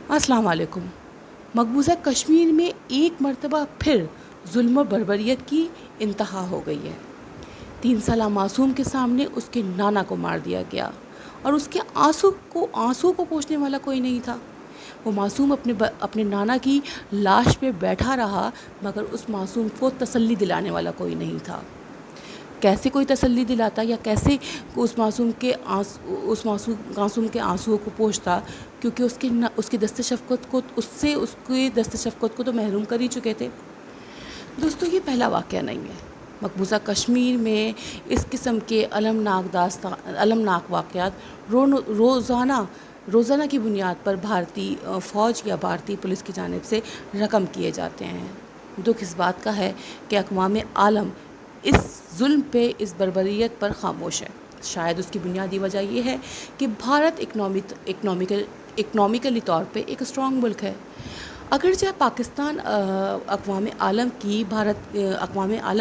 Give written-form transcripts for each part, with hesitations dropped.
अस्सलाम वालेकुम। मकबूजा कश्मीर में एक मरतबा फिर जुल्म और बर्बरियत की इंतहा हो गई है। 3 साला मासूम के सामने उसके नाना को मार दिया गया और उसके आंसू को पोंछने वाला कोई नहीं था। वो मासूम अपने नाना की लाश पे बैठा रहा, मगर उस मासूम को तसल्ली दिलाने वाला कोई नहीं था। कैसे कोई तसल्ली दिलाता या कैसे उस मासूम के आंसुओं को पोंछता, क्योंकि उसके दस्त शफ़क़त को तो महरूम कर ही चुके थे। दोस्तों, ये पहला वाक़या नहीं है। मकबूजा कश्मीर में इस किस्म के अलमनाक वाक़यात रोज़ाना की बुनियाद पर भारतीय फ़ौज या भारतीय पुलिस की जानिब से रकम किए जाते हैं। दुख इस बात का है कि अक़वाम आलम इस जुल्म पे, इस बर्बरियत पर ख़ामोश है। शायद उसकी बुनियादी वजह यह है कि भारत इकनॉमिकली तौर पे एक स्ट्रॉन्ग मुल्क है। अगरचे पाकिस्तान अक़वाम आलम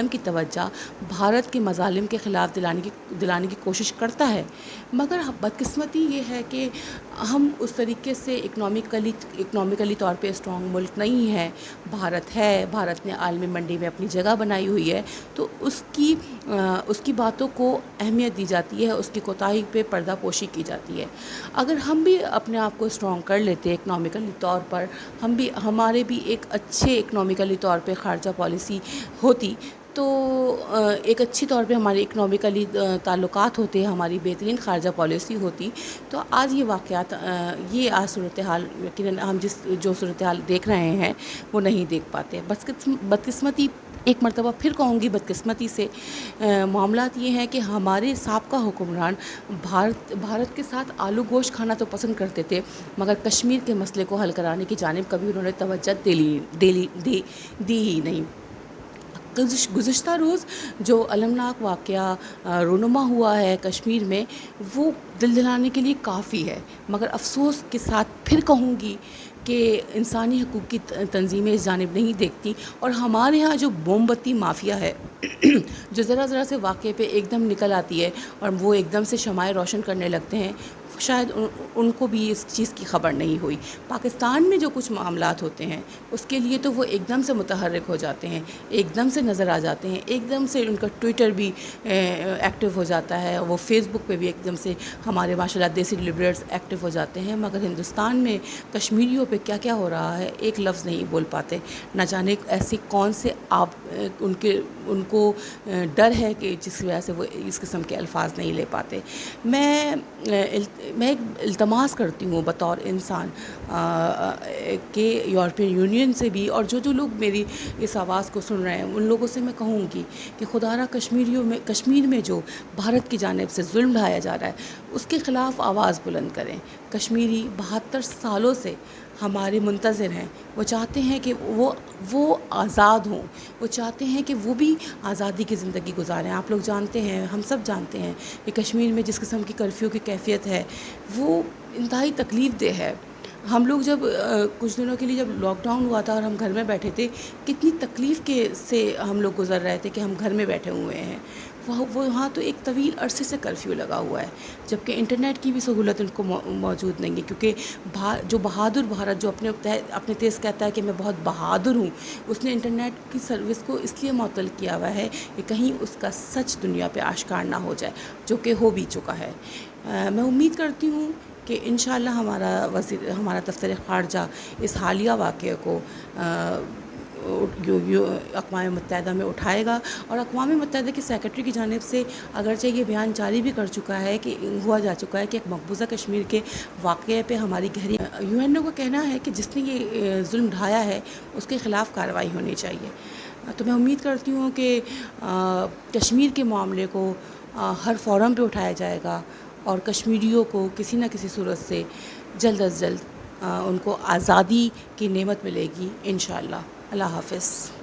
की तवज्जो भारत के मज़ालिम के ख़िलाफ़ दिलाने की कोशिश करता है, मगर बदकिस्मती ये है कि हम उस तरीके से इकनॉमिकली तौर पे स्ट्रॉन्ग मुल्क नहीं है। भारत ने आलमी मंडी में अपनी जगह बनाई हुई है, तो उसकी बातों को अहमियत दी जाती है, उसकी कोताही पे पर्दापोशी की जाती है। अगर हम भी अपने आप को स्ट्रॉन्ग कर लेते इकनॉमिकली तौर पर, हमारे भी एक अच्छे इकनॉमिकली तौर पे ख़ारजा पॉलिसी होती, तो एक अच्छी तौर पे हमारे इकनॉमिकली ताल्लुकात होते, हमारी बेहतरीन ख़ारजा पॉलिसी होती, तो आज ये वाक़यात आज सूरत हाल यकीनन हम जो सूरत हाल देख रहे हैं वो नहीं देख पाते। बदकिस्मती, एक मरतबा फिर कहूँगी बदकिस्मती से मामलात ये हैं कि हमारे साबका हुक्मरान भारत के साथ आलू गोश्त खाना तो पसंद करते थे, मगर कश्मीर के मसले को हल कराने की जानिब कभी उन्होंने तवज्जो दी ही नहीं। गुज़िश्ता रोज़ जो अलमनाक वाक़या रूनुमा हुआ है कश्मीर में, वो दिल दिलाने के लिए काफ़ी है, मगर अफसोस के साथ फिर कहूँगी कि इंसानी हकूक़ की तंजीमें इस जानिब नहीं देखती, और हमारे यहाँ जो मोमबत्ती माफिया है जो ज़रा से वाक़े पे एकदम निकल आती है और वो एकदम से शमाएं रोशन करने लगते हैं, शायद उनको भी इस चीज़ की ख़बर नहीं हुई। पाकिस्तान में जो कुछ मामलात होते हैं उसके लिए तो वो एकदम से मुतहर्रिक हो जाते हैं, एकदम से नज़र आ जाते हैं, एकदम से उनका ट्विटर भी एक्टिव हो जाता है, वो फेसबुक पे भी एकदम से हमारे माशाल्लाह देसी लिबरल्स एक्टिव हो जाते हैं। मगर हिंदुस्तान में कश्मीरियों पे क्या क्या हो रहा है एक लफ्ज़ नहीं बोल पाते। न जाने ऐसे कौन से उनको डर है कि जिसकी वजह से वो इस किस्म के अल्फाज नहीं ले पाते। मैं एक इल्तमास करती हूँ बतौर इंसान कि यूरोपियन यूनियन से भी, और जो लोग मेरी इस आवाज़ को सुन रहे हैं उन लोगों से मैं कहूँगी कि खुदारा कश्मीर में जो भारत की जानिब से जुल्म ढाया जा रहा है उसके ख़िलाफ़ आवाज़ बुलंद करें। कश्मीरी 72 सालों से हमारे मुंतज़िर हैं। वो चाहते हैं कि वो आज़ाद हों, वो चाहते हैं कि वो भी आज़ादी की ज़िंदगी गुजारें। आप लोग जानते हैं, हम सब जानते हैं कि कश्मीर में जिस किस्म की कर्फ्यू की कैफियत है वो इंतहाई तकलीफ़ देह है। हम लोग जब कुछ दिनों के लिए जब लॉकडाउन हुआ था और हम घर में बैठे थे, कितनी तकलीफ़ से हम लोग गुज़र रहे थे कि हम घर में बैठे हुए हैं। वहाँ तो एक तवील अरसे से कर्फ्यू लगा हुआ है, जबकि इंटरनेट की भी सहूलत उनको मौजूद नहीं है, क्योंकि जो बहादुर भारत जो अपने तेज़ कहता है कि मैं बहुत बहादुर हूँ, उसने इंटरनेट की सर्विस को इसलिए मुअत्तल किया हुआ है कि कहीं उसका सच दुनिया पे आश्कार ना हो जाए, जो कि हो भी चुका है। मैं उम्मीद करती हूँ कि इंशाअल्लाह हमारा दफ्तर ख़ारजा इस हालिया वाक़ये को अक़वाम मुत्तहिदा में उठाएगा, और अक़वाम मुत्तहिदा की सेक्रेटरी की जानिब से अगरचे ये बयान जारी भी कर चुका है कि हुआ जा चुका है कि एक मकबूजा कश्मीर के वाक़ये पे हमारी गहरी यूएनओ का कहना है कि जिसने ये जुल्म ढाया है उसके ख़िलाफ़ कार्रवाई होनी चाहिए। तो मैं उम्मीद करती हूँ कि कश्मीर के मामले को हर फोरम पे उठाया जाएगा और कश्मीरियों को किसी न किसी सूरत से जल्द अज़ जल्द उनको आज़ादी की नेमत मिलेगी इंशाअल्लाह। अल्लाह हाफ़िज़।